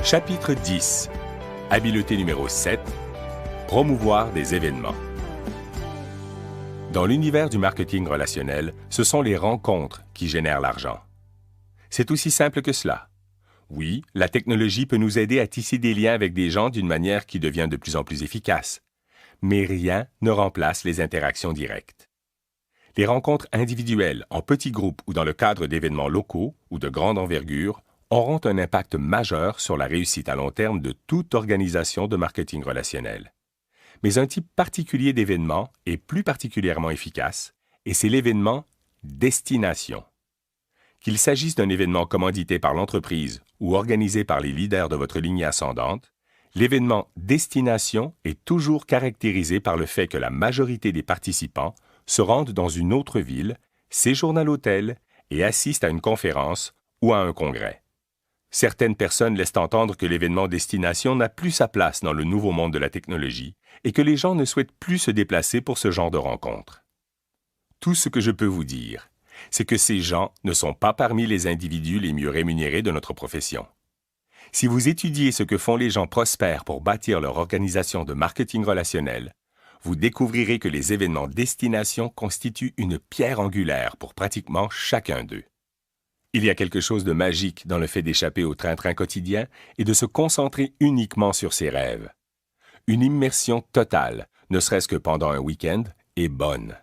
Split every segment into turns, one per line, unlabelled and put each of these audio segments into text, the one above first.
Chapitre 10. Habileté numéro 7. Promouvoir des événements. Dans l'univers du marketing relationnel, ce sont les rencontres qui génèrent l'argent. C'est aussi simple que cela. Oui, la technologie peut nous aider à tisser des liens avec des gens d'une manière qui devient de plus en plus efficace. Mais rien ne remplace les interactions directes. Les rencontres individuelles, en petits groupes ou dans le cadre d'événements locaux ou de grande envergure auront un impact majeur sur la réussite à long terme de toute organisation de marketing relationnel. Mais un type particulier d'événement est plus particulièrement efficace, et c'est l'événement destination. Qu'il s'agisse d'un événement commandité par l'entreprise ou organisé par les leaders de votre lignée ascendante, l'événement destination est toujours caractérisé par le fait que la majorité des participants se rendent dans une autre ville, séjournent à l'hôtel et assistent à une conférence ou à un congrès. Certaines personnes laissent entendre que l'événement destination n'a plus sa place dans le nouveau monde de la technologie et que les gens ne souhaitent plus se déplacer pour ce genre de rencontres. Tout ce que je peux vous dire, c'est que ces gens ne sont pas parmi les individus les mieux rémunérés de notre profession. Si vous étudiez ce que font les gens prospères pour bâtir leur organisation de marketing relationnel, vous découvrirez que les événements destination constituent une pierre angulaire pour pratiquement chacun d'eux. Il y a quelque chose de magique dans le fait d'échapper au train-train quotidien et de se concentrer uniquement sur ses rêves. Une immersion totale, ne serait-ce que pendant un week-end, est bonne.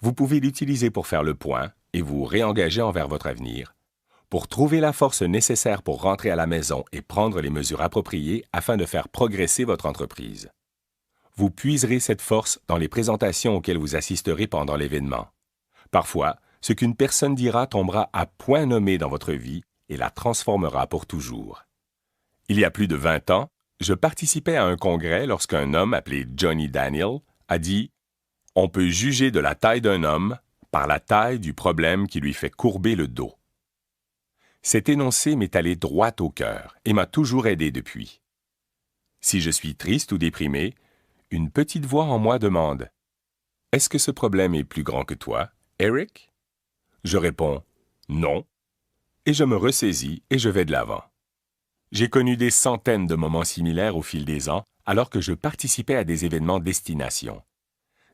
Vous pouvez l'utiliser pour faire le point et vous réengager envers votre avenir, pour trouver la force nécessaire pour rentrer à la maison et prendre les mesures appropriées afin de faire progresser votre entreprise. Vous puiserez cette force dans les présentations auxquelles vous assisterez pendant l'événement. Parfois, ce qu'une personne dira tombera à point nommé dans votre vie et la transformera pour toujours. Il y a plus de 20 ans, je participais à un congrès lorsqu'un homme appelé Johnny Daniel a dit « On peut juger de la taille d'un homme par la taille du problème qui lui fait courber le dos. » Cet énoncé m'est allé droit au cœur et m'a toujours aidé depuis. Si je suis triste ou déprimé, une petite voix en moi demande « Est-ce que ce problème est plus grand que toi, Eric ?» Je réponds « Non » et je me ressaisis et je vais de l'avant. J'ai connu des centaines de moments similaires au fil des ans alors que je participais à des événements destination.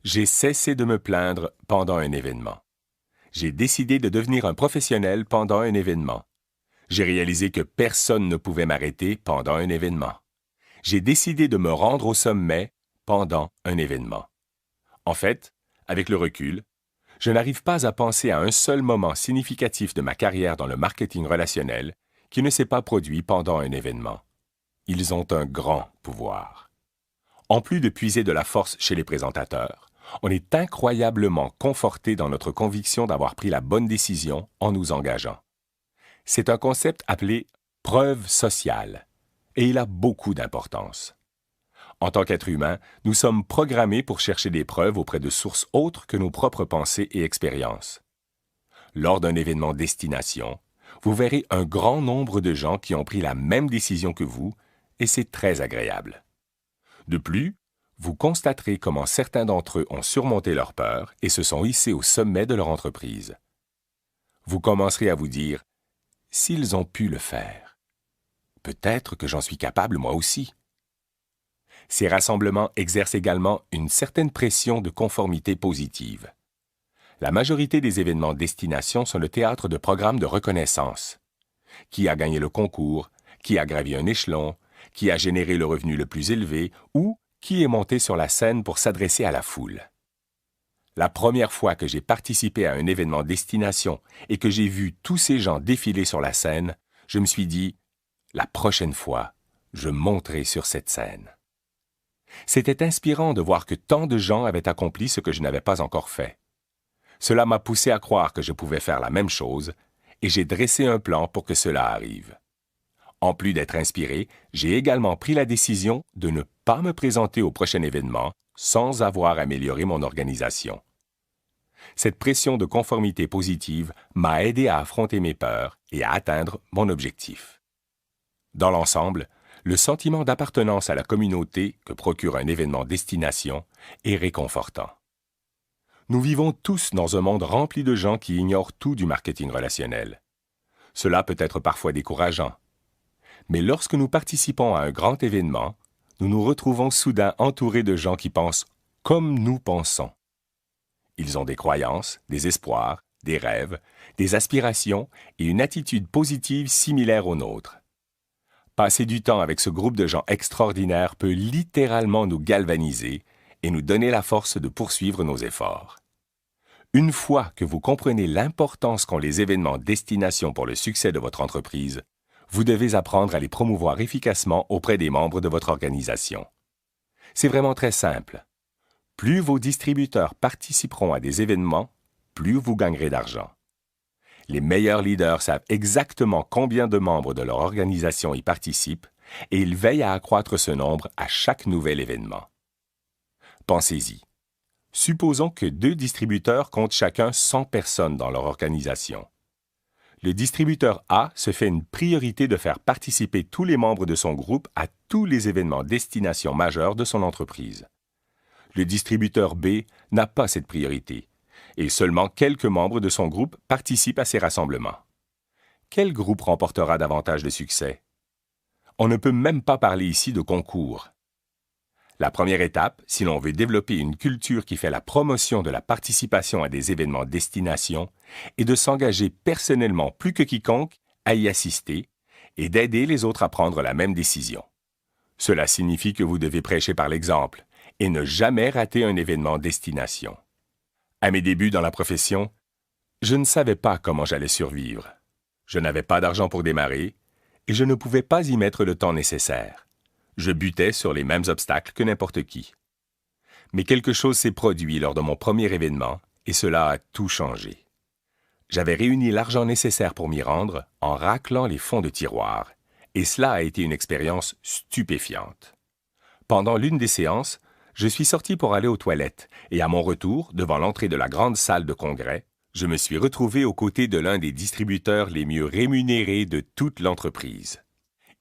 J'ai cessé de me plaindre pendant un événement. J'ai décidé de devenir un professionnel pendant un événement. J'ai réalisé que personne ne pouvait m'arrêter pendant un événement. J'ai décidé de me rendre au sommet pendant un événement. En fait, avec le recul, je n'arrive pas à penser à un seul moment significatif de ma carrière dans le marketing relationnel qui ne s'est pas produit pendant un événement. Ils ont un grand pouvoir. En plus de puiser de la force chez les présentateurs, on est incroyablement conforté dans notre conviction d'avoir pris la bonne décision en nous engageant. C'est un concept appelé « preuve sociale » et il a beaucoup d'importance. En tant qu'être humain, nous sommes programmés pour chercher des preuves auprès de sources autres que nos propres pensées et expériences. Lors d'un événement destination, vous verrez un grand nombre de gens qui ont pris la même décision que vous, et c'est très agréable. De plus, vous constaterez comment certains d'entre eux ont surmonté leur peur et se sont hissés au sommet de leur entreprise. Vous commencerez à vous dire « S'ils ont pu le faire, peut-être que j'en suis capable moi aussi. » Ces rassemblements exercent également une certaine pression de conformité positive. La majorité des événements destination sont le théâtre de programmes de reconnaissance. Qui a gagné le concours, qui a gravi un échelon, qui a généré le revenu le plus élevé ou qui est monté sur la scène pour s'adresser à la foule. La première fois que j'ai participé à un événement destination et que j'ai vu tous ces gens défiler sur la scène, je me suis dit « La prochaine fois, je monterai sur cette scène. » C'était inspirant de voir que tant de gens avaient accompli ce que je n'avais pas encore fait. Cela m'a poussé à croire que je pouvais faire la même chose et j'ai dressé un plan pour que cela arrive. En plus d'être inspiré, j'ai également pris la décision de ne pas me présenter au prochain événement sans avoir amélioré mon organisation. Cette pression de conformité positive m'a aidé à affronter mes peurs et à atteindre mon objectif. Dans l'ensemble, le sentiment d'appartenance à la communauté que procure un événement destination est réconfortant. Nous vivons tous dans un monde rempli de gens qui ignorent tout du marketing relationnel. Cela peut être parfois décourageant. Mais lorsque nous participons à un grand événement, nous nous retrouvons soudain entourés de gens qui pensent comme nous pensons. Ils ont des croyances, des espoirs, des rêves, des aspirations et une attitude positive similaire aux nôtres. Passer du temps avec ce groupe de gens extraordinaires peut littéralement nous galvaniser et nous donner la force de poursuivre nos efforts. Une fois que vous comprenez l'importance qu'ont les événements destination pour le succès de votre entreprise, vous devez apprendre à les promouvoir efficacement auprès des membres de votre organisation. C'est vraiment très simple. Plus vos distributeurs participeront à des événements, plus vous gagnerez d'argent. Les meilleurs leaders savent exactement combien de membres de leur organisation y participent et ils veillent à accroître ce nombre à chaque nouvel événement. Pensez-y. Supposons que 2 distributeurs comptent chacun 100 personnes dans leur organisation. Le distributeur A se fait une priorité de faire participer tous les membres de son groupe à tous les événements destination majeurs de son entreprise. Le distributeur B n'a pas cette priorité et seulement quelques membres de son groupe participent à ces rassemblements. Quel groupe remportera davantage de succès? On ne peut même pas parler ici de concours. La première étape, si l'on veut développer une culture qui fait la promotion de la participation à des événements destination, est de s'engager personnellement plus que quiconque à y assister et d'aider les autres à prendre la même décision. Cela signifie que vous devez prêcher par l'exemple et ne jamais rater un événement destination. À mes débuts dans la profession, je ne savais pas comment j'allais survivre. Je n'avais pas d'argent pour démarrer et je ne pouvais pas y mettre le temps nécessaire. Je butais sur les mêmes obstacles que n'importe qui. Mais quelque chose s'est produit lors de mon premier événement et cela a tout changé. J'avais réuni l'argent nécessaire pour m'y rendre en raclant les fonds de tiroir et cela a été une expérience stupéfiante. Pendant l'une des séances, je suis sorti pour aller aux toilettes et à mon retour, devant l'entrée de la grande salle de congrès, je me suis retrouvé aux côtés de l'un des distributeurs les mieux rémunérés de toute l'entreprise.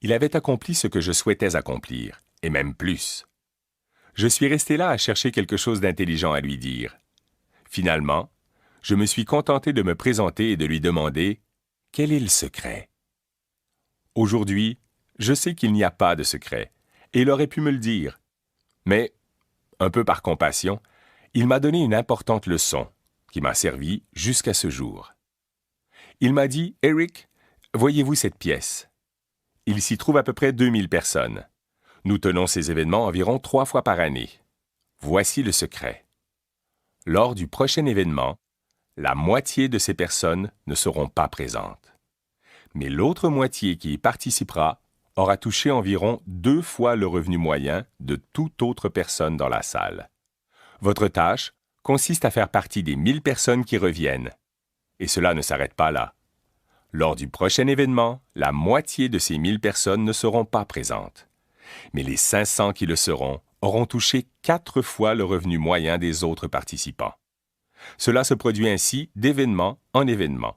Il avait accompli ce que je souhaitais accomplir, et même plus. Je suis resté là à chercher quelque chose d'intelligent à lui dire. Finalement, je me suis contenté de me présenter et de lui demander « Quel est le secret ?» Aujourd'hui, je sais qu'il n'y a pas de secret, et il aurait pu me le dire. Mais, un peu par compassion, il m'a donné une importante leçon qui m'a servi jusqu'à ce jour. Il m'a dit « Eric, voyez-vous cette pièce? Il s'y trouve à peu près 2000 personnes. Nous tenons ces événements environ 3 fois par année. Voici le secret. Lors du prochain événement, la moitié de ces personnes ne seront pas présentes. Mais l'autre moitié qui y participera aura touché environ 2 fois le revenu moyen de toute autre personne dans la salle. Votre tâche consiste à faire partie des 1000 personnes qui reviennent. Et cela ne s'arrête pas là. Lors du prochain événement, la moitié de ces 1000 personnes ne seront pas présentes. Mais les 500 qui le seront auront touché 4 fois le revenu moyen des autres participants. Cela se produit ainsi d'événement en événement.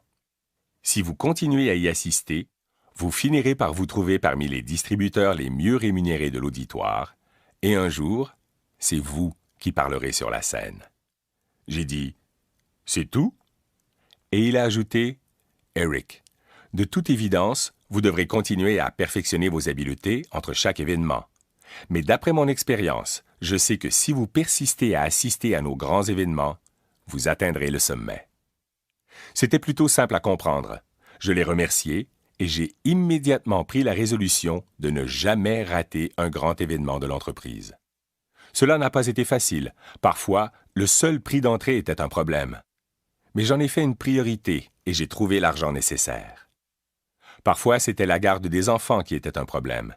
Si vous continuez à y assister, vous finirez par vous trouver parmi les distributeurs les mieux rémunérés de l'auditoire, et un jour, c'est vous qui parlerez sur la scène. J'ai dit « C'est tout ?» Et il a ajouté « Eric, de toute évidence, vous devrez continuer à perfectionner vos habiletés entre chaque événement. Mais d'après mon expérience, je sais que si vous persistez à assister à nos grands événements, vous atteindrez le sommet. » C'était plutôt simple à comprendre. Je l'ai remercié et j'ai immédiatement pris la résolution de ne jamais rater un grand événement de l'entreprise. Cela n'a pas été facile. Parfois, le seul prix d'entrée était un problème. Mais j'en ai fait une priorité et j'ai trouvé l'argent nécessaire. Parfois, c'était la garde des enfants qui était un problème.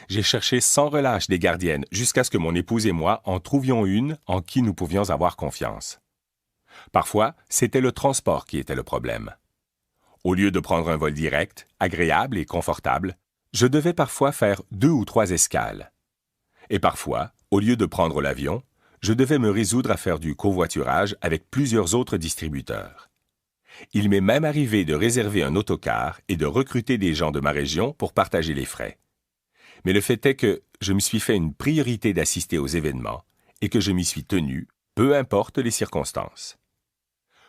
J'ai cherché sans relâche des gardiennes jusqu'à ce que mon épouse et moi en trouvions une en qui nous pouvions avoir confiance. Parfois, c'était le transport qui était le problème. Au lieu de prendre un vol direct, agréable et confortable, je devais parfois faire 2 ou 3 escales. Et parfois, au lieu de prendre l'avion, je devais me résoudre à faire du covoiturage avec plusieurs autres distributeurs. Il m'est même arrivé de réserver un autocar et de recruter des gens de ma région pour partager les frais. Mais le fait est que je me suis fait une priorité d'assister aux événements et que je m'y suis tenu, peu importe les circonstances.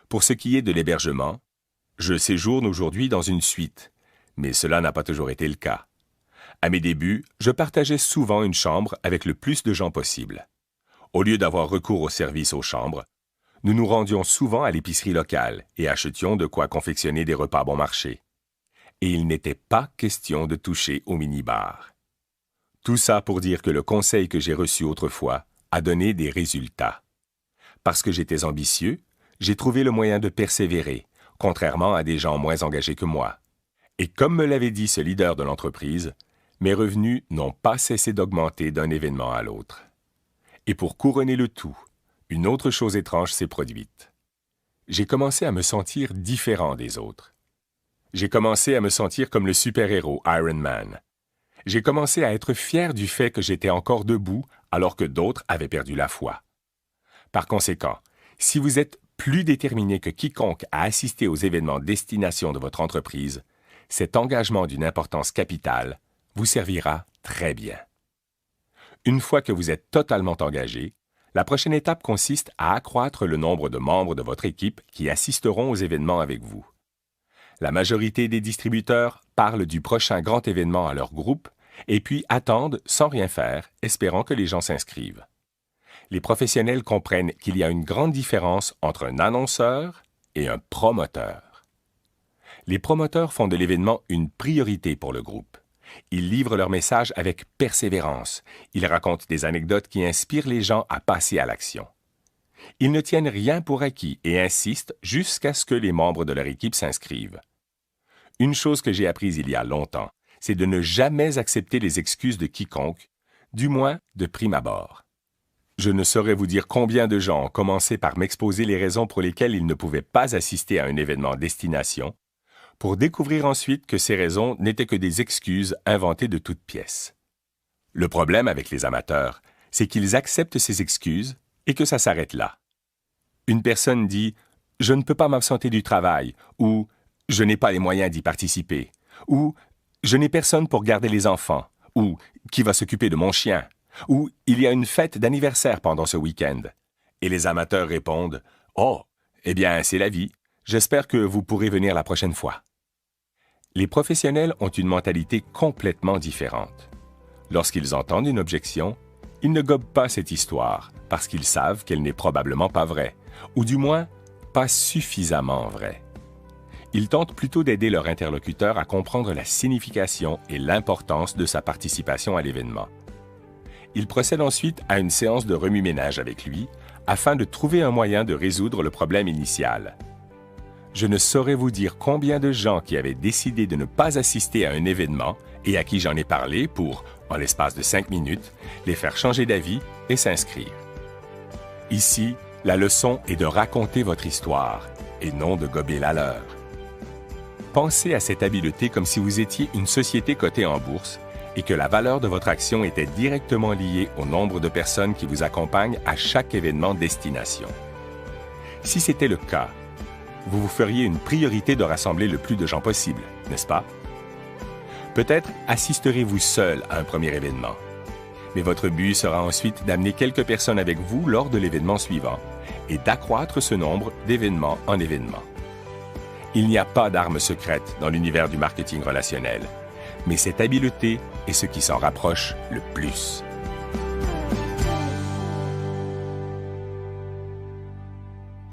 Pour ce qui est de l'hébergement, je séjourne aujourd'hui dans une suite, mais cela n'a pas toujours été le cas. À mes débuts, je partageais souvent une chambre avec le plus de gens possible. Au lieu d'avoir recours au service aux chambres, nous nous rendions souvent à l'épicerie locale et achetions de quoi confectionner des repas bon marché. Et il n'était pas question de toucher au minibar. Tout ça pour dire que le conseil que j'ai reçu autrefois a donné des résultats. Parce que j'étais ambitieux, j'ai trouvé le moyen de persévérer, contrairement à des gens moins engagés que moi. Et comme me l'avait dit ce leader de l'entreprise, mes revenus n'ont pas cessé d'augmenter d'un événement à l'autre. Et pour couronner le tout, une autre chose étrange s'est produite. J'ai commencé à me sentir différent des autres. J'ai commencé à me sentir comme le super-héros Iron Man. J'ai commencé à être fier du fait que j'étais encore debout alors que d'autres avaient perdu la foi. Par conséquent, si vous êtes plus déterminé que quiconque à assister aux événements destination de votre entreprise, cet engagement d'une importance capitale vous servira très bien. Une fois que vous êtes totalement engagé, la prochaine étape consiste à accroître le nombre de membres de votre équipe qui assisteront aux événements avec vous. La majorité des distributeurs parlent du prochain grand événement à leur groupe et puis attendent sans rien faire, espérant que les gens s'inscrivent. Les professionnels comprennent qu'il y a une grande différence entre un annonceur et un promoteur. Les promoteurs font de l'événement une priorité pour le groupe. Ils livrent leur message avec persévérance. Ils racontent des anecdotes qui inspirent les gens à passer à l'action. Ils ne tiennent rien pour acquis et insistent jusqu'à ce que les membres de leur équipe s'inscrivent. Une chose que j'ai apprise il y a longtemps, c'est de ne jamais accepter les excuses de quiconque, du moins de prime abord. Je ne saurais vous dire combien de gens ont commencé par m'exposer les raisons pour lesquelles ils ne pouvaient pas assister à un événement destination, pour découvrir ensuite que ces raisons n'étaient que des excuses inventées de toutes pièces. Le problème avec les amateurs, c'est qu'ils acceptent ces excuses et que ça s'arrête là. Une personne dit « Je ne peux pas m'absenter du travail » ou « Je n'ai pas les moyens d'y participer » ou « Je n'ai personne pour garder les enfants » ou « Qui va s'occuper de mon chien » ou « Il y a une fête d'anniversaire pendant ce week-end » et les amateurs répondent « Oh, eh bien, c'est la vie. J'espère que vous pourrez venir la prochaine fois. » Les professionnels ont une mentalité complètement différente. Lorsqu'ils entendent une objection, ils ne gobent pas cette histoire parce qu'ils savent qu'elle n'est probablement pas vraie, ou du moins pas suffisamment vraie. Ils tentent plutôt d'aider leur interlocuteur à comprendre la signification et l'importance de sa participation à l'événement. Ils procèdent ensuite à une séance de remue-ménage avec lui afin de trouver un moyen de résoudre le problème initial. Je ne saurais vous dire combien de gens qui avaient décidé de ne pas assister à un événement et à qui j'en ai parlé pour, en l'espace de 5 minutes, les faire changer d'avis et s'inscrire. Ici, la leçon est de raconter votre histoire et non de gober la leur. Pensez à cette habileté comme si vous étiez une société cotée en bourse et que la valeur de votre action était directement liée au nombre de personnes qui vous accompagnent à chaque événement destination. Si c'était le cas, vous vous feriez une priorité de rassembler le plus de gens possible, n'est-ce pas? Peut-être assisterez-vous seul à un premier événement. Mais votre but sera ensuite d'amener quelques personnes avec vous lors de l'événement suivant et d'accroître ce nombre d'événement en événement. Il n'y a pas d'arme secrète dans l'univers du marketing relationnel, mais cette habileté est ce qui s'en rapproche le plus.